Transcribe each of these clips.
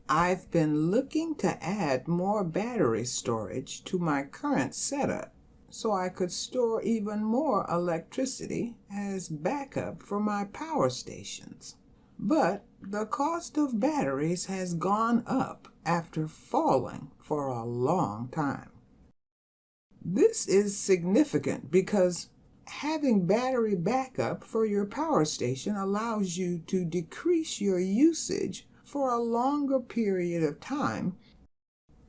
I've been looking to add more battery storage to my current setup so I could store even more electricity as backup for my power stations. But the cost of batteries has gone up after falling for a long time. This is significant because having battery backup for your power station allows you to decrease your usage for a longer period of time.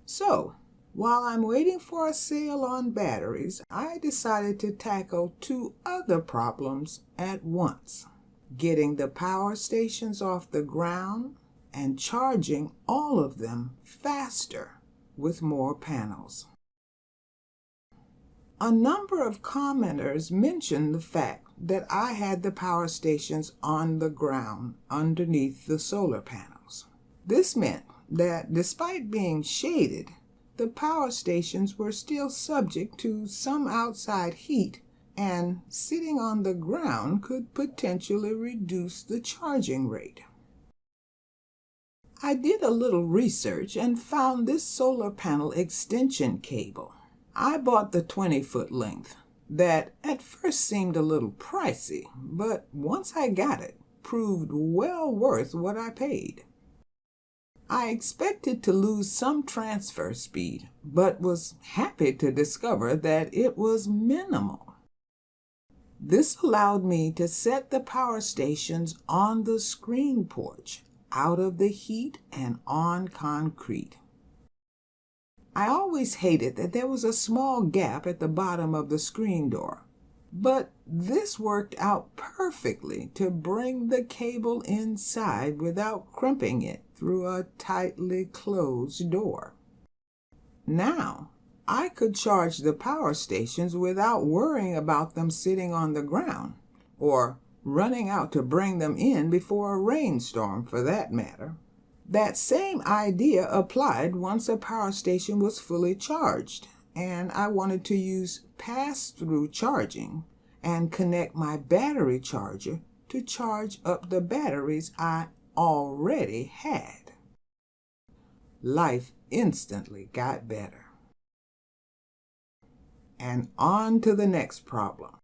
So, while I'm waiting for a sale on batteries, I decided to tackle two other problems at once: getting the power stations off the ground and charging all of them faster with more panels. A number of commenters mentioned the fact that I had the power stations on the ground underneath the solar panels. This meant that despite being shaded, the power stations were still subject to some outside heat, and sitting on the ground could potentially reduce the charging rate. I did a little research and found this solar panel extension cable. I bought the 20-foot length that at first seemed a little pricey, but once I got it, proved well worth what I paid. I expected to lose some transfer speed, but was happy to discover that it was minimal. This allowed me to set the power stations on the screen porch, out of the heat and on concrete. I always hated that there was a small gap at the bottom of the screen door, but this worked out perfectly to bring the cable inside without crimping it through a tightly closed door. Now, I could charge the power stations without worrying about them sitting on the ground, or running out to bring them in before a rainstorm, for that matter. That same idea applied once a power station was fully charged, and I wanted to use pass-through charging and connect my battery charger to charge up the batteries I already had. Life instantly got better. And on to the next problem.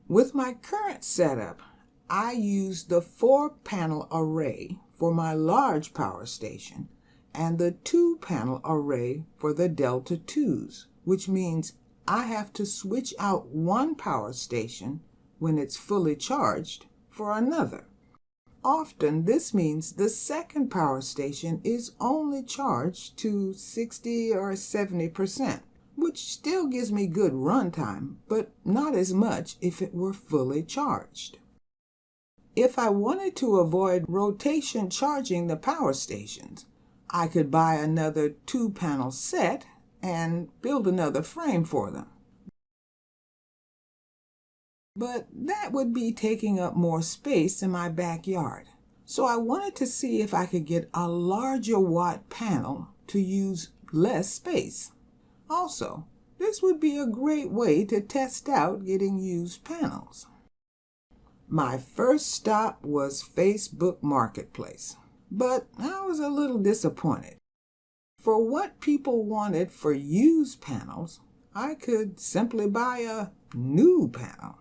With my current setup, I use the 4-panel array for my large power station and the 2-panel array for the Delta 2s, which means I have to switch out one power station when it's fully charged for another. Often this means the second power station is only charged to 60 or 70%, which still gives me good runtime, but not as much if it were fully charged. If I wanted to avoid rotation charging the power stations, I could buy another 2-panel set and build another frame for them. But that would be taking up more space in my backyard. So I wanted to see if I could get a larger watt panel to use less space. Also, this would be a great way to test out getting used panels. My first stop was Facebook Marketplace, but I was a little disappointed. For what people wanted for used panels, I could simply buy a new panel,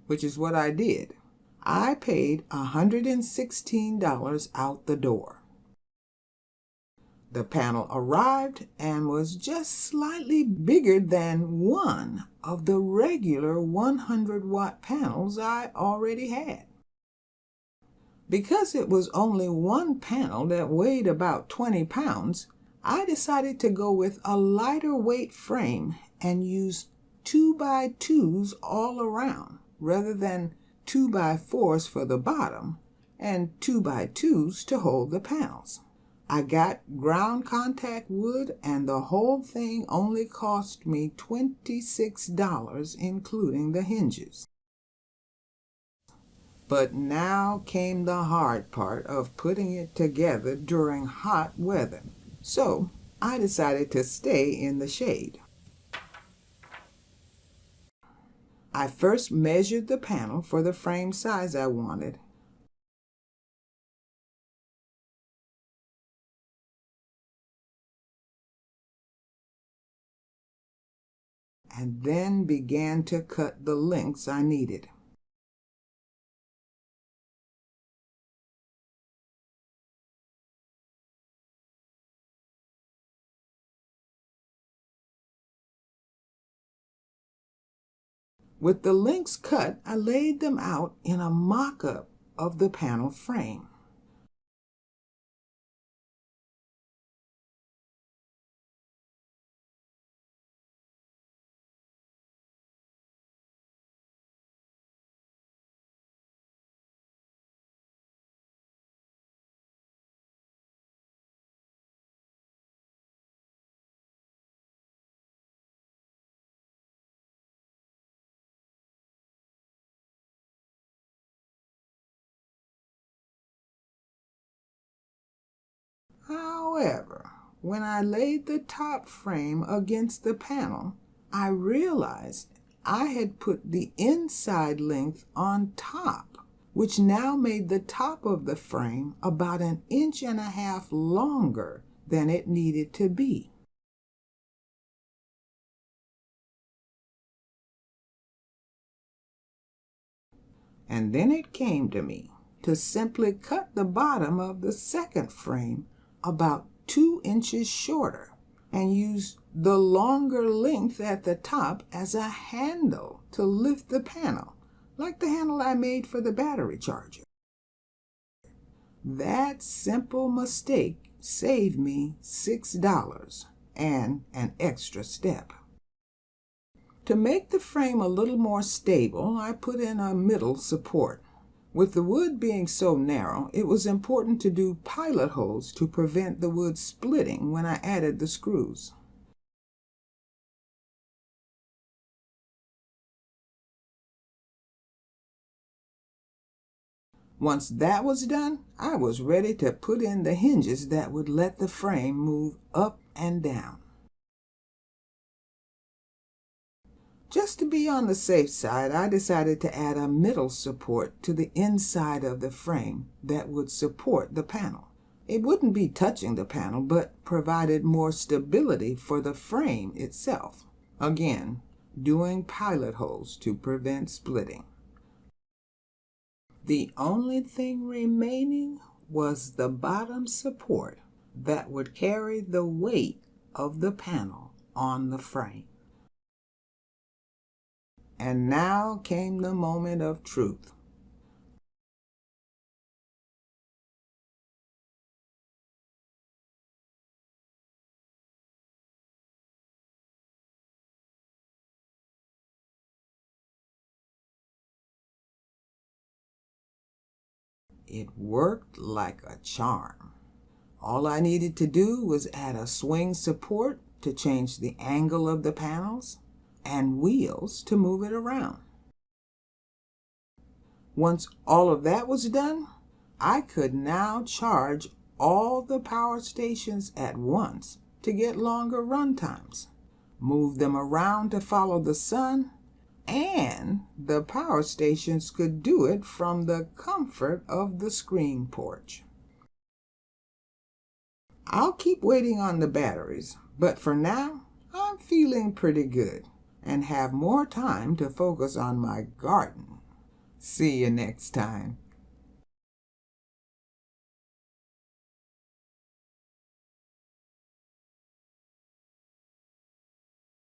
which is what I did. I paid $116 out the door. The panel arrived and was just slightly bigger than one of the regular 100-watt panels I already had. Because it was only one panel that weighed about 20 pounds, I decided to go with a lighter weight frame and use 2x2s all around, rather than 2x4s for the bottom and 2x2s to hold the panels. I got ground contact wood, and the whole thing only cost me $26, including the hinges. But now came the hard part of putting it together during hot weather, so I decided to stay in the shade. I first measured the panel for the frame size I wanted. and then began to cut the lengths I needed. With the lengths cut, I laid them out in a mock-up of the panel frame. However, when I laid the top frame against the panel, I realized I had put the inside length on top, which now made the top of the frame about 1.5 inches longer than it needed to be. And then it came to me to simply cut the bottom of the second frame about 2 inches shorter and use the longer length at the top as a handle to lift the panel, like the handle I made for the battery charger. That simple mistake saved me $6 and an extra step. To make the frame a little more stable, I put in a middle support. With the wood being so narrow, it was important to do pilot holes to prevent the wood splitting when I added the screws. Once that was done, I was ready to put in the hinges that would let the frame move up and down. Just to be on the safe side, I decided to add a middle support to the inside of the frame that would support the panel. It wouldn't be touching the panel, but provided more stability for the frame itself. Again, doing pilot holes to prevent splitting. The only thing remaining was the bottom support that would carry the weight of the panel on the frame. And now came the moment of truth. It worked like a charm. All I needed to do was add a swing support to change the angle of the panels and wheels to move it around. Once all of that was done, I could now charge all the power stations at once to get longer run times, move them around to follow the sun, and the power stations could do it from the comfort of the screen porch. I'll keep waiting on the batteries, but for now, I'm feeling pretty good and have more time to focus on my garden. See you next time.